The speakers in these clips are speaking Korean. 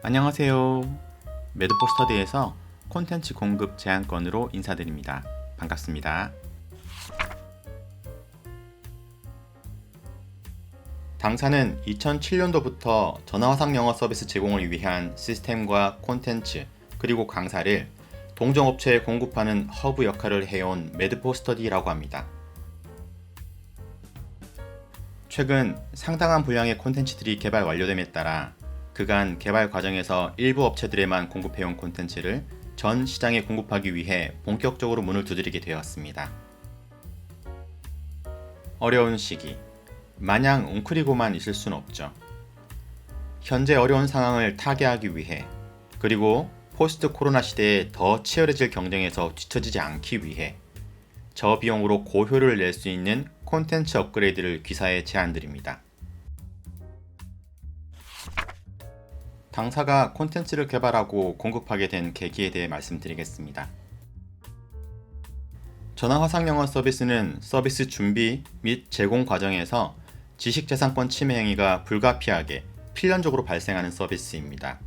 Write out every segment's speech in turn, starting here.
안녕하세요. 매드포스터디에서 콘텐츠 공급 제한건으로 인사드립니다. 반갑습니다. 당사는 2007년도부터 전화화상 영어 서비스 제공을 위한 시스템과 콘텐츠 그리고 강사를 동종업체에 공급하는 허브 역할을 해온 매드포스터디라고 합니다. 최근 상당한 분량의 콘텐츠들이 개발 완료됨에 따라 그간 개발 과정에서 일부 업체들에만 공급해온 콘텐츠를 전 시장에 공급하기 위해 본격적으로 문을 두드리게 되었습니다. 어려운 시기, 마냥 웅크리고만 있을 순 없죠. 현재 어려운 상황을 타개하기 위해, 그리고 포스트 코로나 시대에 더 치열해질 경쟁에서 뒤처지지 않기 위해 저비용으로 고효율을 낼 수 있는 콘텐츠 업그레이드를 귀사에 제안드립니다. 당사가 콘텐츠를 개발하고 공급하게 된 계기에 대해 말씀드리겠습니다. 전화화상 영어 서비스는 서비스 준비 및 제공 과정에서 지식재산권 침해 행위가 불가피하게 필연적으로 발생하는 서비스입니다.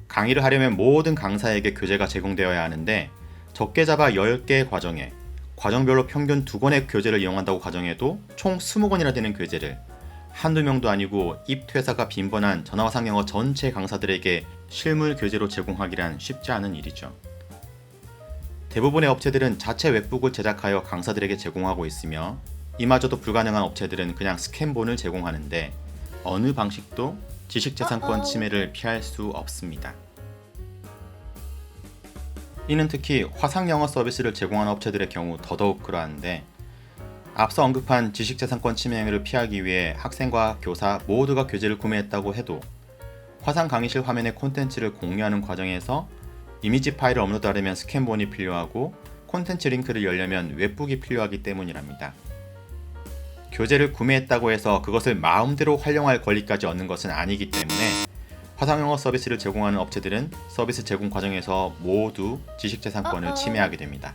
강의를 하려면 모든 강사에게 교재가 제공되어야 하는데 적게 잡아 10개의 과정에 과정별로 평균 2권의 교재를 이용한다고 가정해도 총 20권이나 되는 교재를 한두 명도 아니고 입퇴사가 빈번한 전화화상 영어 전체 강사들에게 실물 교재로 제공하기란 쉽지 않은 일이죠. 대부분의 업체들은 자체 웹북을 제작하여 강사들에게 제공하고 있으며 이마저도 불가능한 업체들은 그냥 스캔본을 제공하는데 어느 방식도 지식재산권 침해를 피할 수 없습니다. 이는 특히 화상영어 서비스를 제공하는 업체들의 경우 더더욱 그러한데 앞서 언급한 지식재산권 침해 행위를 피하기 위해 학생과 교사 모두가 교재를 구매했다고 해도 화상 강의실 화면의 콘텐츠를 공유하는 과정에서 이미지 파일을 업로드하려면 스캔본이 필요하고 콘텐츠 링크를 열려면 웹북이 필요하기 때문이랍니다. 교재를 구매했다고 해서 그것을 마음대로 활용할 권리까지 얻는 것은 아니기 때문에 화상영어 서비스를 제공하는 업체들은 서비스 제공 과정에서 모두 지식재산권을 침해하게 됩니다.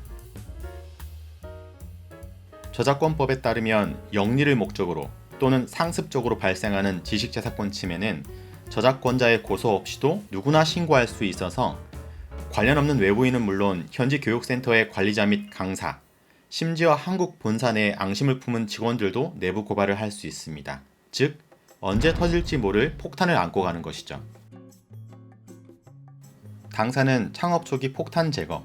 저작권법에 따르면 영리를 목적으로 또는 상습적으로 발생하는 지식재산권 침해는 저작권자의 고소 없이도 누구나 신고할 수 있어서 관련 없는 외부인은 물론 현지 교육센터의 관리자 및 강사, 심지어 한국 본사 내에 앙심을 품은 직원들도 내부 고발을 할 수 있습니다. 즉, 언제 터질지 모를 폭탄을 안고 가는 것이죠. 당사는 창업 초기 폭탄 제거,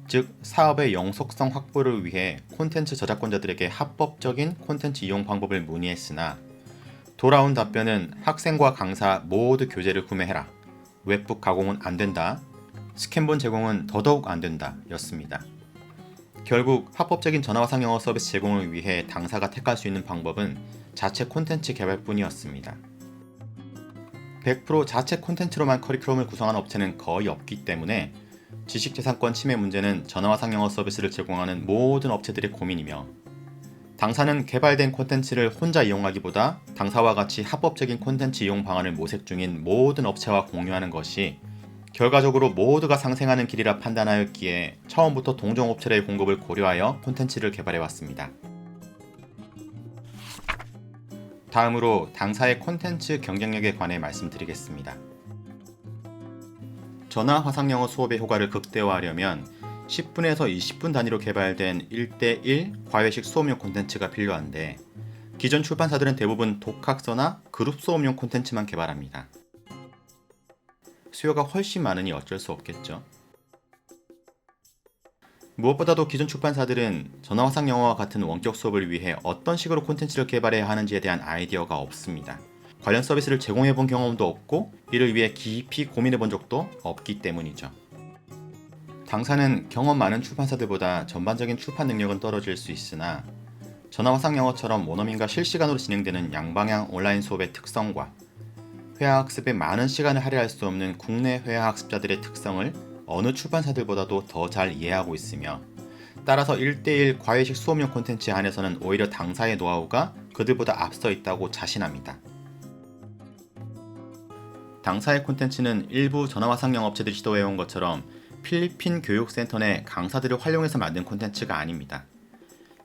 즉 사업의 영속성 확보를 위해 콘텐츠 저작권자들에게 합법적인 콘텐츠 이용 방법을 문의했으나 돌아온 답변은 학생과 강사 모두 교재를 구매해라, 웹북 가공은 안된다, 스캔본 제공은 더더욱 안된다 였습니다. 결국 합법적인 전화화상 영어 서비스 제공을 위해 당사가 택할 수 있는 방법은 자체 콘텐츠 개발뿐이었습니다. 100% 자체 콘텐츠로만 커리큘럼을 구성하는 업체는 거의 없기 때문에 지식재산권 침해 문제는 전화화상 영어 서비스를 제공하는 모든 업체들의 고민이며 당사는 개발된 콘텐츠를 혼자 이용하기보다 당사와 같이 합법적인 콘텐츠 이용 방안을 모색 중인 모든 업체와 공유하는 것이 결과적으로 모두가 상생하는 길이라 판단하였기에 처음부터 동종업체의 공급을 고려하여 콘텐츠를 개발해왔습니다. 다음으로 당사의 콘텐츠 경쟁력에 관해 말씀드리겠습니다. 전화 화상영어 수업의 효과를 극대화하려면 10분에서 20분 단위로 개발된 1대1 과외식 수업용 콘텐츠가 필요한데 기존 출판사들은 대부분 독학서나 그룹 수업용 콘텐츠만 개발합니다. 수요가 훨씬 많으니 어쩔 수 없겠죠. 무엇보다도 기존 출판사들은 전화화상영어와 같은 원격 수업을 위해 어떤 식으로 콘텐츠를 개발해야 하는지에 대한 아이디어가 없습니다. 관련 서비스를 제공해본 경험도 없고 이를 위해 깊이 고민해본 적도 없기 때문이죠. 당사는 경험 많은 출판사들보다 전반적인 출판 능력은 떨어질 수 있으나 전화화상영어처럼 원어민과 실시간으로 진행되는 양방향 온라인 수업의 특성과 회화학습에 많은 시간을 할애할 수 없는 국내 회화학습자들의 특성을 어느 출판사들보다도 더 잘 이해하고 있으며 따라서 1대1 과외식 수업용 콘텐츠에 한해서는 오히려 당사의 노하우가 그들보다 앞서 있다고 자신합니다. 당사의 콘텐츠는 일부 전화화상 영어 업체들이 시도해온 것처럼 필리핀 교육센터 내 강사들을 활용해서 만든 콘텐츠가 아닙니다.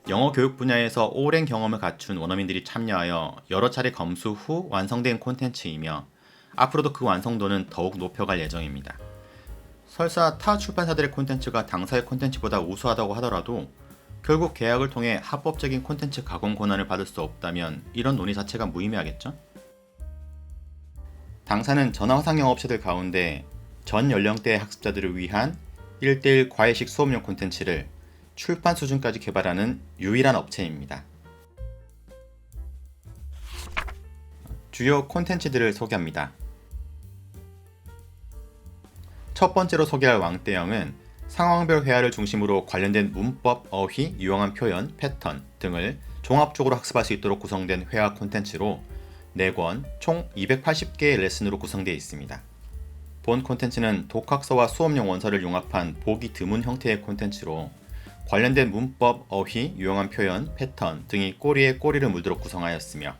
영어 교육 분야에서 오랜 경험을 갖춘 원어민들이 참여하여 여러 차례 검수 후 완성된 콘텐츠이며 앞으로도 그 완성도는 더욱 높여갈 예정입니다. 설사 타 출판사들의 콘텐츠가 당사의 콘텐츠보다 우수하다고 하더라도 결국 계약을 통해 합법적인 콘텐츠 가공 권한을 받을 수 없다면 이런 논의 자체가 무의미하겠죠? 당사는 전화화상 영업체들 가운데 전 연령대의 학습자들을 위한 1:1 과외식 수업용 콘텐츠를 출판 수준까지 개발하는 유일한 업체입니다. 주요 콘텐츠들을 소개합니다. 첫 번째로 소개할 왕대영은 상황별 회화를 중심으로 관련된 문법, 어휘, 유용한 표현, 패턴 등을 종합적으로 학습할 수 있도록 구성된 회화 콘텐츠로 4권, 총 280개의 레슨으로 구성되어 있습니다. 본 콘텐츠는 독학서와 수업용 원서를 융합한 보기 드문 형태의 콘텐츠로 관련된 문법, 어휘, 유용한 표현, 패턴 등이 꼬리에 꼬리를 물도록 구성하였으며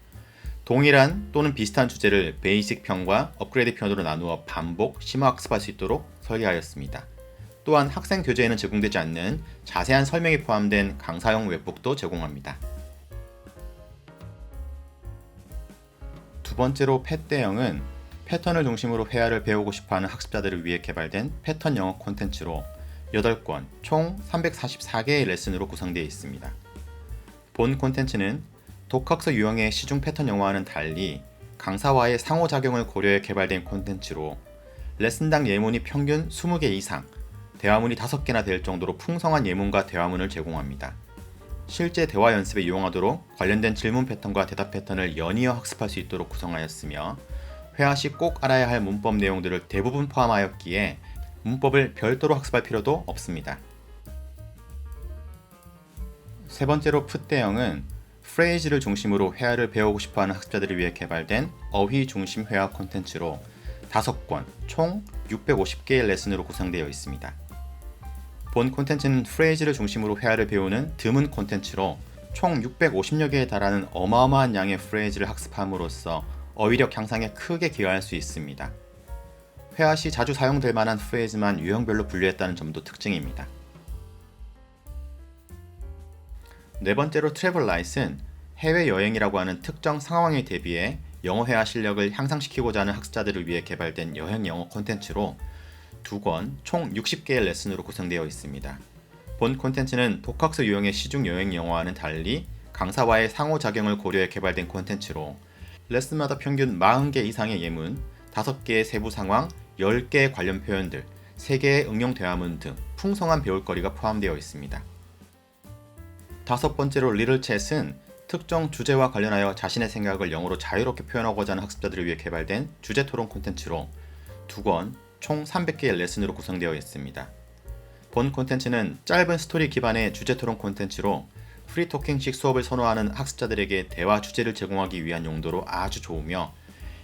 동일한 또는 비슷한 주제를 베이직 편과 업그레이드 편으로 나누어 반복, 심화 학습할 수 있도록 설계하였습니다. 또한 학생 교재에는 제공되지 않는 자세한 설명이 포함된 강사용 웹북도 제공합니다. 두 번째로 팻대영은 패턴을 중심으로 회화를 배우고 싶어하는 학습자들을 위해 개발된 패턴 영어 콘텐츠로 8권, 총 344개의 레슨으로 구성되어 있습니다. 본 콘텐츠는 독학서 유형의 시중 패턴 영어와는 달리 강사와의 상호작용을 고려해 개발된 콘텐츠로 레슨당 예문이 평균 20개 이상, 대화문이 5개나 될 정도로 풍성한 예문과 대화문을 제공합니다. 실제 대화 연습에 이용하도록 관련된 질문 패턴과 대답 패턴을 연이어 학습할 수 있도록 구성하였으며 회화 시 꼭 알아야 할 문법 내용들을 대부분 포함하였기에 문법을 별도로 학습할 필요도 없습니다. 세 번째로 풋대영은 프레이즈를 중심으로 회화를 배우고 싶어하는 학습자들을 위해 개발된 어휘 중심 회화 콘텐츠로 5권, 총 650개의 레슨으로 구성되어 있습니다. 본 콘텐츠는 프레이즈를 중심으로 회화를 배우는 드문 콘텐츠로 총 650여 개에 달하는 어마어마한 양의 프레이즈를 학습함으로써 어휘력 향상에 크게 기여할 수 있습니다. 회화 시 자주 사용될 만한 프레이즈만 유형별로 분류했다는 점도 특징입니다. 네 번째로 트래블라잇은 해외여행이라고 하는 특정 상황에 대비해 영어 회화 실력을 향상시키고자 하는 학습자들을 위해 개발된 여행 영어 콘텐츠로 2권, 총 60개의 레슨으로 구성되어 있습니다. 본 콘텐츠는 독학서 유형의 시중 여행 영어와는 달리 강사와의 상호작용을 고려해 개발된 콘텐츠로 레슨마다 평균 40개 이상의 예문, 5개의 세부 상황, 10개의 관련 표현들, 3개의 응용 대화문 등 풍성한 배울거리가 포함되어 있습니다. 다섯 번째로 리틀챗은 특정 주제와 관련하여 자신의 생각을 영어로 자유롭게 표현하고자 하는 학습자들을 위해 개발된 주제 토론 콘텐츠로 2권, 총 300개의 레슨으로 구성되어 있습니다. 본 콘텐츠는 짧은 스토리 기반의 주제 토론 콘텐츠로 프리토킹식 수업을 선호하는 학습자들에게 대화 주제를 제공하기 위한 용도로 아주 좋으며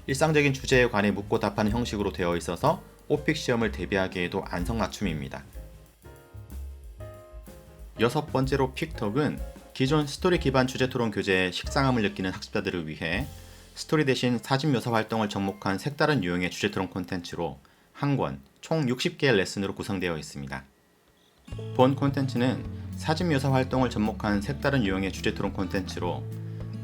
일상적인 주제에 관해 묻고 답하는 형식으로 되어 있어서 오픽 시험을 대비하기에도 안성맞춤입니다. 여섯 번째로 픽톡은 기존 스토리 기반 주제 토론 교재의 식상함을 느끼는 학습자들을 위해 스토리 대신 사진 묘사 활동을 접목한 색다른 유형의 주제 토론 콘텐츠로 한 권, 총 60개의 레슨으로 구성되어 있습니다. 본 콘텐츠는 사진 묘사 활동을 접목한 색다른 유형의 주제 토론 콘텐츠로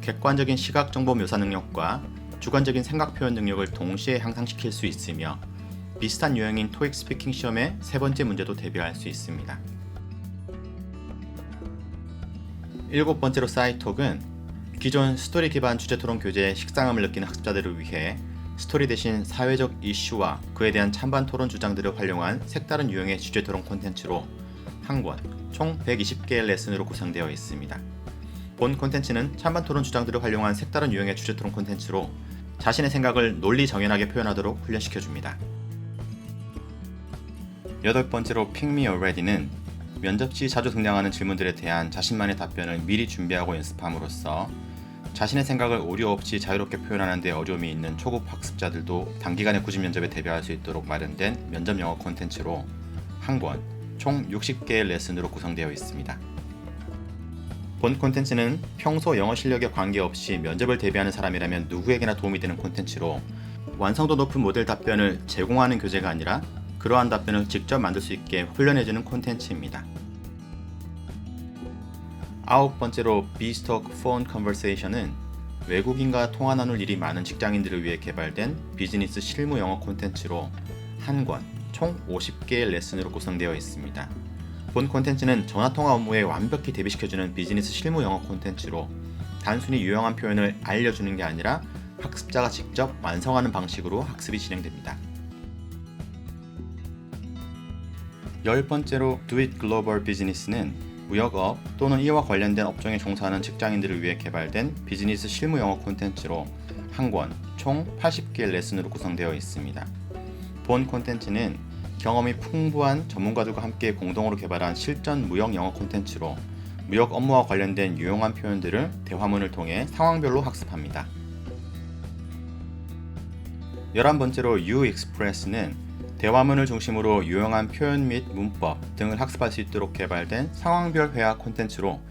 객관적인 시각 정보 묘사 능력과 주관적인 생각 표현 능력을 동시에 향상시킬 수 있으며 비슷한 유형인 토익 스피킹 시험의 세 번째 문제도 대비할 수 있습니다. 일곱 번째로 사이톡은 기존 스토리 기반 주제 토론 교재의 식상함을 느끼는 학습자들을 위해 스토리 대신 사회적 이슈와 그에 대한 찬반 토론 주장들을 활용한 색다른 유형의 주제 토론 콘텐츠로 한 권, 총 120개의 레슨으로 구성되어 있습니다. 본 콘텐츠는 찬반 토론 주장들을 활용한 색다른 유형의 주제 토론 콘텐츠로 자신의 생각을 논리 정연하게 표현하도록 훈련시켜줍니다. 여덟 번째로 Pick Me Already는 면접 시 자주 등장하는 질문들에 대한 자신만의 답변을 미리 준비하고 연습함으로써 자신의 생각을 오류 없이 자유롭게 표현하는 데 어려움이 있는 초급 학습자들도 단기간에 구직 면접에 대비할 수 있도록 마련된 면접 영어 콘텐츠로 한 권, 총 60개의 레슨으로 구성되어 있습니다. 본 콘텐츠는 평소 영어 실력에 관계없이 면접을 대비하는 사람이라면 누구에게나 도움이 되는 콘텐츠로 완성도 높은 모델 답변을 제공하는 교재가 아니라 그러한 답변을 직접 만들 수 있게 훈련해주는 콘텐츠입니다. 아홉 번째로 Bstock Phone Conversation은 외국인과 통화 나눌 일이 많은 직장인들을 위해 개발된 비즈니스 실무 영어 콘텐츠로 한 권, 총 50개의 레슨으로 구성되어 있습니다. 본 콘텐츠는 전화통화 업무에 완벽히 대비시켜주는 비즈니스 실무 영어 콘텐츠로 단순히 유용한 표현을 알려주는 게 아니라 학습자가 직접 완성하는 방식으로 학습이 진행됩니다. 10번째로 Do It Global Business는 무역업 또는 이와 관련된 업종에 종사하는 직장인들을 위해 개발된 비즈니스 실무 영어 콘텐츠로 한 권, 총 80개의 레슨으로 구성되어 있습니다. 본 콘텐츠는 경험이 풍부한 전문가들과 함께 공동으로 개발한 실전 무역 영어 콘텐츠로 무역 업무와 관련된 유용한 표현들을 대화문을 통해 상황별로 학습합니다. 11번째로 U Express는 대화문을 중심으로 유용한 표현 및 문법 등을 학습할 수 있도록 개발된 상황별 회화 콘텐츠로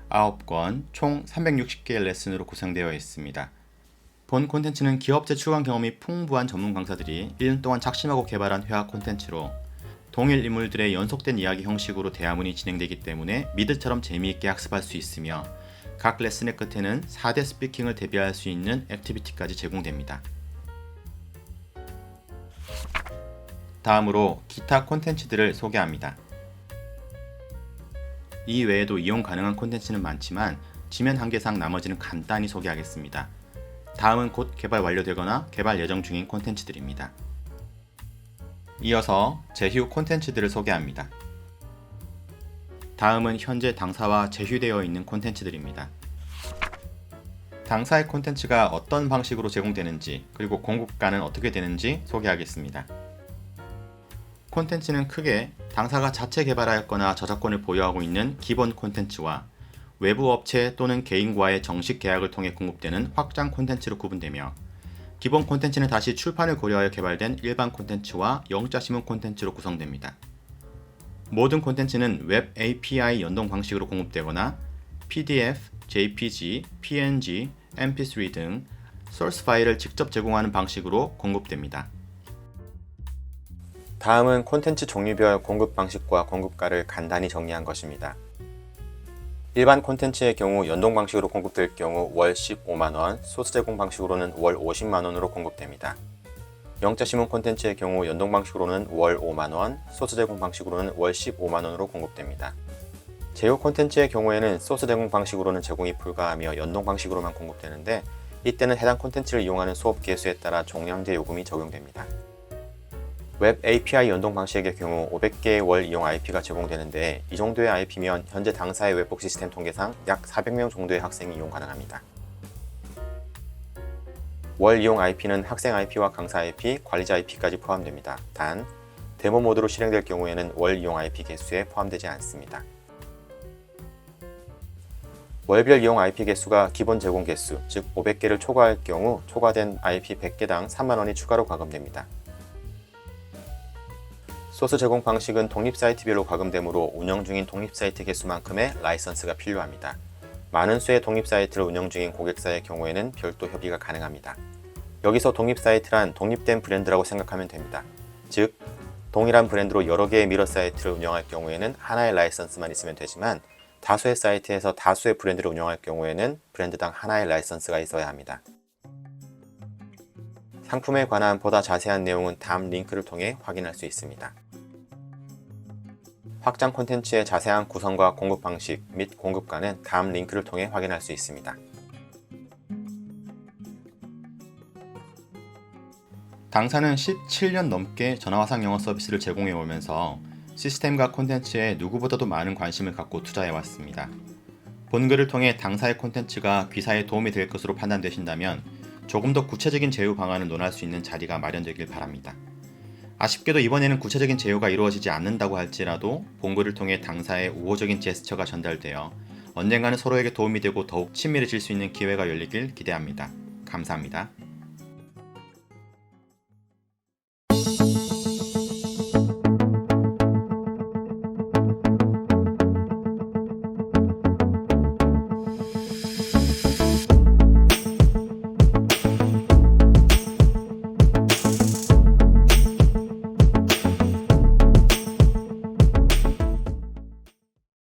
9권, 총 360개의 레슨으로 구성되어 있습니다. 본 콘텐츠는 기업 재출간 경험이 풍부한 전문 강사들이 1년 동안 작심하고 개발한 회화 콘텐츠로 동일 인물들의 연속된 이야기 형식으로 대화문이 진행되기 때문에 미드처럼 재미있게 학습할 수 있으며 각 레슨의 끝에는 4대 스피킹을 대비할 수 있는 액티비티까지 제공됩니다. 다음으로 기타 콘텐츠들을 소개합니다. 이 외에도 이용 가능한 콘텐츠는 많지만 지면 한계상 나머지는 간단히 소개하겠습니다. 다음은 곧 개발 완료되거나 개발 예정 중인 콘텐츠들입니다. 이어서 제휴 콘텐츠들을 소개합니다. 다음은 현재 당사와 제휴되어 있는 콘텐츠들입니다. 당사의 콘텐츠가 어떤 방식으로 제공되는지 그리고 공급가는 어떻게 되는지 소개하겠습니다. 콘텐츠는 크게 당사가 자체 개발하였거나 저작권을 보유하고 있는 기본 콘텐츠와 외부 업체 또는 개인과의 정식 계약을 통해 공급되는 확장 콘텐츠로 구분되며 기본 콘텐츠는 다시 출판을 고려하여 개발된 일반 콘텐츠와 영자신문 콘텐츠로 구성됩니다. 모든 콘텐츠는 웹 API 연동 방식으로 공급되거나 PDF, JPG, PNG, MP3 등 소스 파일을 직접 제공하는 방식으로 공급됩니다. 다음은 콘텐츠 종류별 공급 방식과 공급가를 간단히 정리한 것입니다. 일반 콘텐츠의 경우 연동 방식으로 공급될 경우 월 15만원, 소스 제공 방식으로는 월 50만원으로 공급됩니다. 영자신문 콘텐츠의 경우 연동 방식으로는 월 5만원, 소스 제공 방식으로는 월 15만원으로 공급됩니다. 제휴 콘텐츠의 경우에는 소스 제공 방식으로는 제공이 불가하며 연동 방식으로만 공급되는데 이때는 해당 콘텐츠를 이용하는 수업 개수에 따라 종량제 요금이 적용됩니다. 웹 API 연동 방식의 경우 500개의 월 이용 IP가 제공되는데 이 정도의 IP면 현재 당사의 웹북 시스템 통계상 약 400명 정도의 학생이 이용 가능합니다. 월 이용 IP는 학생 IP와 강사 IP, 관리자 IP까지 포함됩니다. 단, 데모 모드로 실행될 경우에는 월 이용 IP 개수에 포함되지 않습니다. 월별 이용 IP 개수가 기본 제공 개수, 즉 500개를 초과할 경우 초과된 IP 100개당 3만원이 추가로 과금됩니다. 소스 제공 방식은 독립 사이트별로 과금되므로 운영 중인 독립 사이트 개수만큼의 라이선스가 필요합니다. 많은 수의 독립 사이트를 운영 중인 고객사의 경우에는 별도 협의가 가능합니다. 여기서 독립 사이트란 독립된 브랜드라고 생각하면 됩니다. 즉, 동일한 브랜드로 여러 개의 미러 사이트를 운영할 경우에는 하나의 라이선스만 있으면 되지만 다수의 사이트에서 다수의 브랜드를 운영할 경우에는 브랜드당 하나의 라이선스가 있어야 합니다. 상품에 관한 보다 자세한 내용은 다음 링크를 통해 확인할 수 있습니다. 확장 콘텐츠의 자세한 구성과 공급 방식 및 공급가는 다음 링크를 통해 확인할 수 있습니다. 당사는 17년 넘게 전화화상 영어 서비스를 제공해 오면서 시스템과 콘텐츠에 누구보다도 많은 관심을 갖고 투자해 왔습니다. 본글을 통해 당사의 콘텐츠가 귀사에 도움이 될 것으로 판단되신다면 조금 더 구체적인 제휴 방안을 논할 수 있는 자리가 마련되길 바랍니다. 아쉽게도 이번에는 구체적인 제휴가 이루어지지 않는다고 할지라도 본글을 통해 당사의 우호적인 제스처가 전달되어 언젠가는 서로에게 도움이 되고 더욱 친밀해질 수 있는 기회가 열리길 기대합니다. 감사합니다.